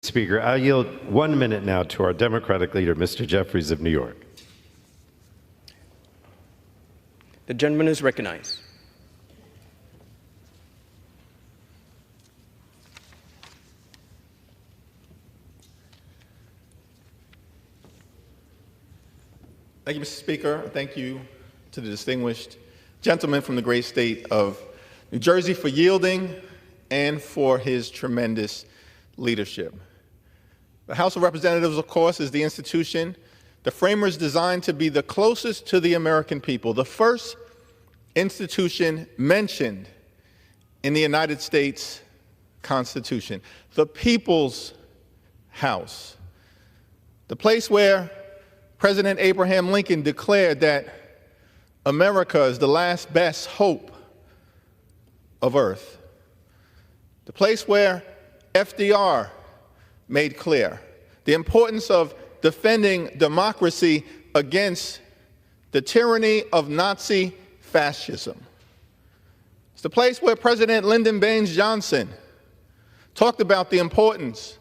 Speaker. I'll yield 1 minute now to our Democratic leader, Mr. Jeffries of New York. The gentleman is recognized. Thank you, Mr. Speaker. Thank you to the distinguished gentleman from the great state of New Jersey for yielding and for his tremendous leadership. The House of Representatives, of course, is the institution the framers designed to be the closest to the American people, the first institution mentioned in the United States Constitution, the People's House, the place where President Abraham Lincoln declared that America is the last best hope of Earth, the place where FDR made clear the importance of defending democracy against the tyranny of Nazi fascism. It's the place where President Lyndon Baines Johnson talked about the importance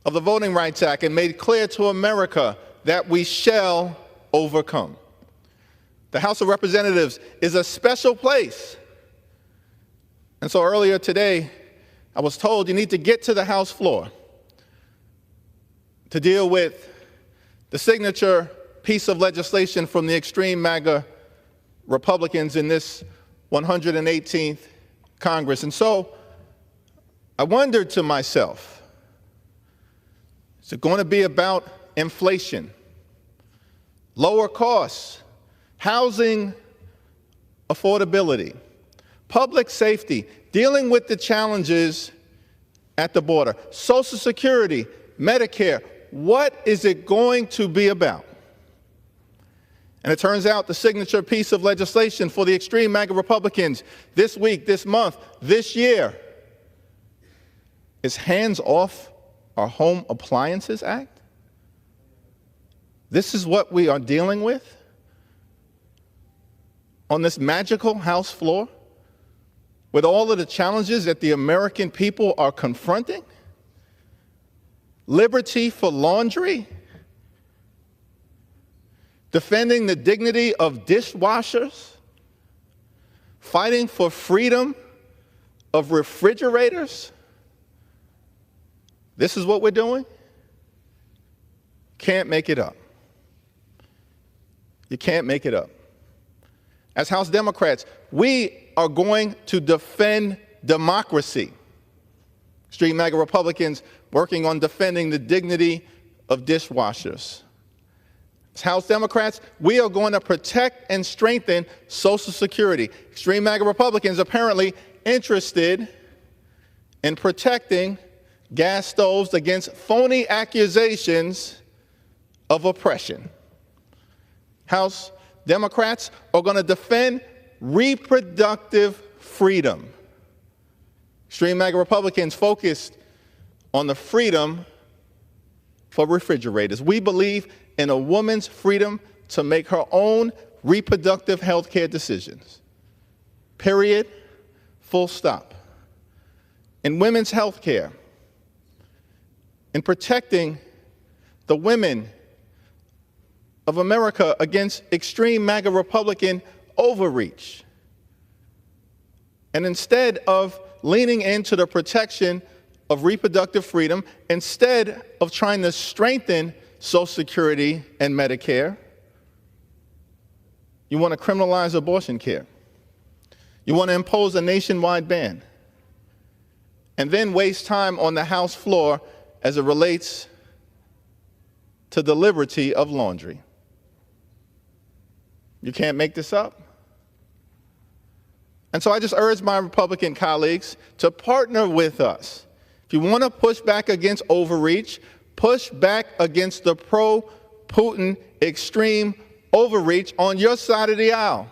of the Voting Rights Act and made clear to America that we shall overcome. The House of Representatives is a special place. And so earlier today, I was told you need to get to the House floor to deal with the signature piece of legislation from the extreme MAGA Republicans in this 118th Congress. And so I wondered to myself, is it going to be about inflation, lower costs, housing affordability, public safety, dealing with the challenges at the border, Social Security, Medicare? What is it going to be about? And it turns out the signature piece of legislation for the extreme MAGA Republicans this week, this month, this year is Hands Off Our Home Appliances Act. This is what we are dealing with on this magical House floor with all of the challenges that the American people are confronting. Liberty for laundry, defending the dignity of dishwashers, fighting for freedom of refrigerators. This is what we're doing? Can't make it up. You can't make it up. As House Democrats, we are going to defend democracy. Extreme MAGA Republicans working on defending the dignity of dishwashers. As House Democrats, we are going to protect and strengthen Social Security. Extreme MAGA Republicans apparently interested in protecting gas stoves against phony accusations of oppression. House Democrats are going to defend reproductive freedom. Extreme MAGA Republicans focused on the freedom for refrigerators. We believe in a woman's freedom to make her own reproductive health care decisions. Period. Full stop. In women's health care, in protecting the women of America against extreme MAGA Republican overreach. And instead of leaning into the protection of reproductive freedom, instead of trying to strengthen Social Security and Medicare, you want to criminalize abortion care. You want to impose a nationwide ban, and then waste time on the House floor as it relates to the liberty of laundry. You can't make this up. And so I just urge my Republican colleagues to partner with us. If you want to push back against overreach, push back against the pro-Putin extreme overreach on your side of the aisle.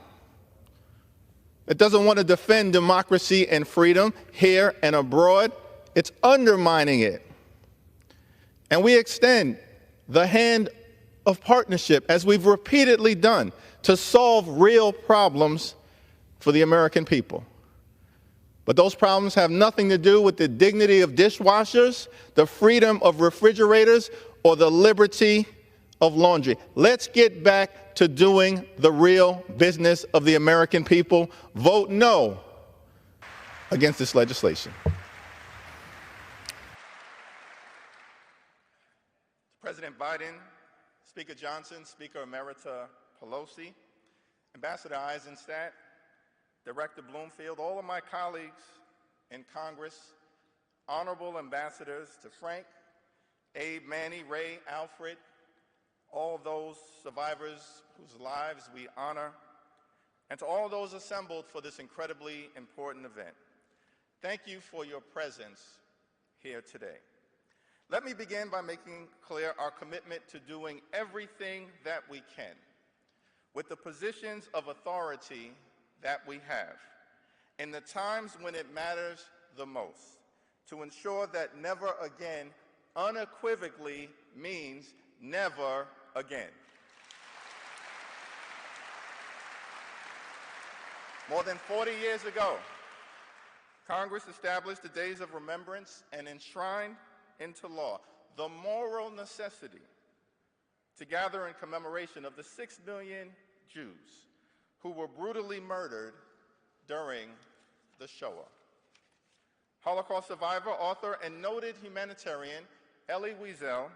It doesn't want to defend democracy and freedom here and abroad. It's undermining it. And we extend the hand of partnership, as we've repeatedly done, to solve real problems for the American people. But those problems have nothing to do with the dignity of dishwashers, the freedom of refrigerators, or the liberty of laundry. Let's get back to doing the real business of the American people. Vote no against this legislation. President Biden, Speaker Johnson, Speaker Emerita Pelosi, Ambassador Eisenstadt, Director Bloomfield, all of my colleagues in Congress, honorable ambassadors to Frank, Abe, Manny, Ray, Alfred, all those survivors whose lives we honor, and to all those assembled for this incredibly important event. Thank you for your presence here today. Let me begin by making clear our commitment to doing everything that we can with the positions of authority that we have in the times when it matters the most to ensure that never again unequivocally means never again. More than 40 years ago, Congress established the days of remembrance and enshrined into law the moral necessity to gather in commemoration of the 6 million Jews who were brutally murdered during the Shoah. Holocaust survivor, author, and noted humanitarian Elie Wiesel,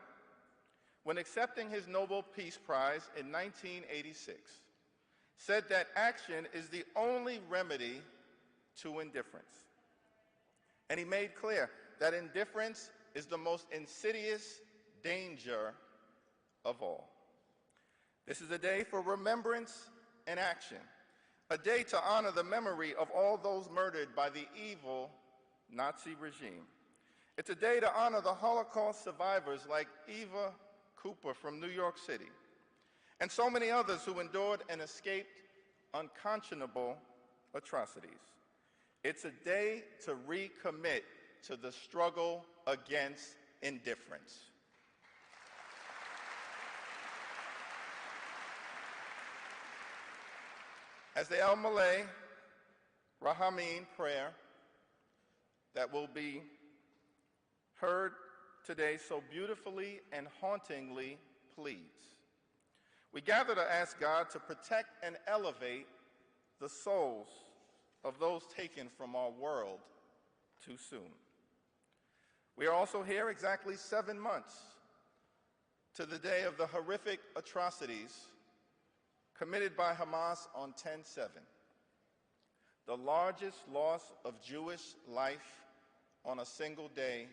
when accepting his Nobel Peace Prize in 1986, said that action is the only remedy to indifference. And he made clear that indifference is the most insidious danger of all. This is a day for remembrance and action, a day to honor the memory of all those murdered by the evil Nazi regime. It's a day to honor the Holocaust survivors like Eva Cooper from New York City, and so many others who endured and escaped unconscionable atrocities. It's a day to recommit to the struggle against indifference. As the El Malay Rahameen prayer that will be heard today so beautifully and hauntingly pleads, we gather to ask God to protect and elevate the souls of those taken from our world too soon. We are also here exactly 7 months to the day of the horrific atrocities committed by Hamas on 10/7, the largest loss of Jewish life on a single day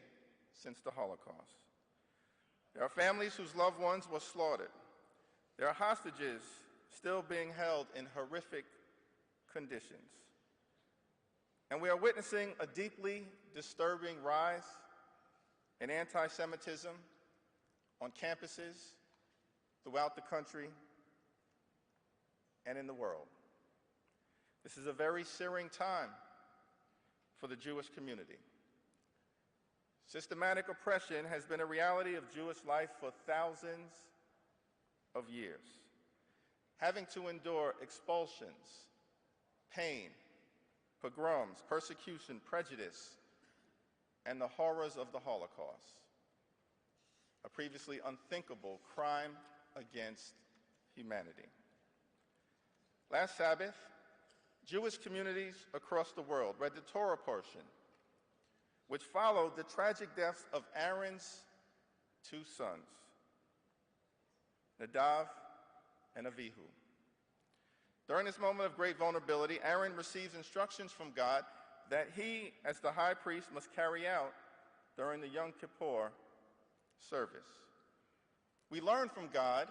since the Holocaust. There are families whose loved ones were slaughtered. There are hostages still being held in horrific conditions. And we are witnessing a deeply disturbing rise in anti-Semitism on campuses throughout the country and in the world. This is a very searing time for the Jewish community. Systematic oppression has been a reality of Jewish life for thousands of years, having to endure expulsions, pain, pogroms, persecution, prejudice, and the horrors of the Holocaust, a previously unthinkable crime against humanity. Last Sabbath, Jewish communities across the world read the Torah portion, which followed the tragic deaths of Aaron's 2 sons, Nadav and Avihu. During this moment of great vulnerability, Aaron receives instructions from God that he, as the high priest, must carry out during the Yom Kippur service. We learn from God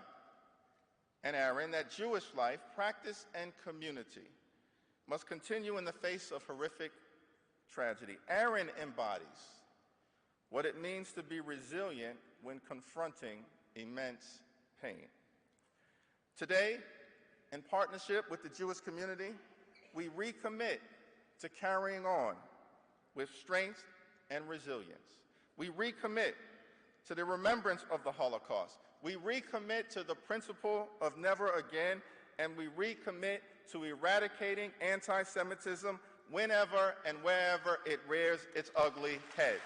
and Aaron that Jewish life, practice, and community must continue in the face of horrific tragedy. Aaron embodies what it means to be resilient when confronting immense pain. Today, in partnership with the Jewish community, we recommit to carrying on with strength and resilience. We recommit to the remembrance of the Holocaust. We recommit to the principle of never again, and we recommit to eradicating anti-Semitism whenever and wherever it rears its ugly head.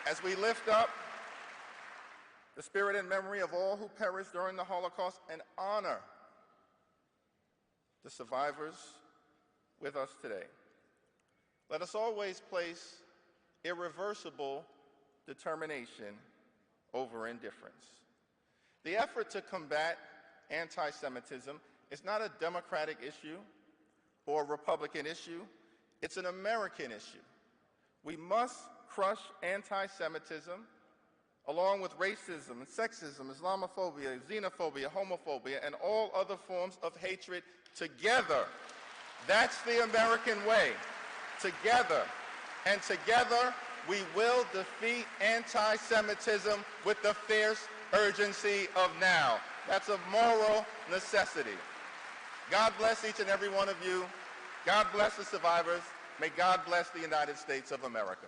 As we lift up the spirit and memory of all who perished during the Holocaust and honor the survivors with us today, let us always place irreversible determination over indifference. The effort to combat anti-Semitism is not a Democratic issue or a Republican issue. It's an American issue. We must crush anti-Semitism along with racism and sexism, Islamophobia, xenophobia, homophobia, and all other forms of hatred together. That's the American way. Together. And together, we will defeat anti-Semitism with the fierce urgency of now. That's a moral necessity. God bless each and every one of you. God bless the survivors. May God bless the United States of America.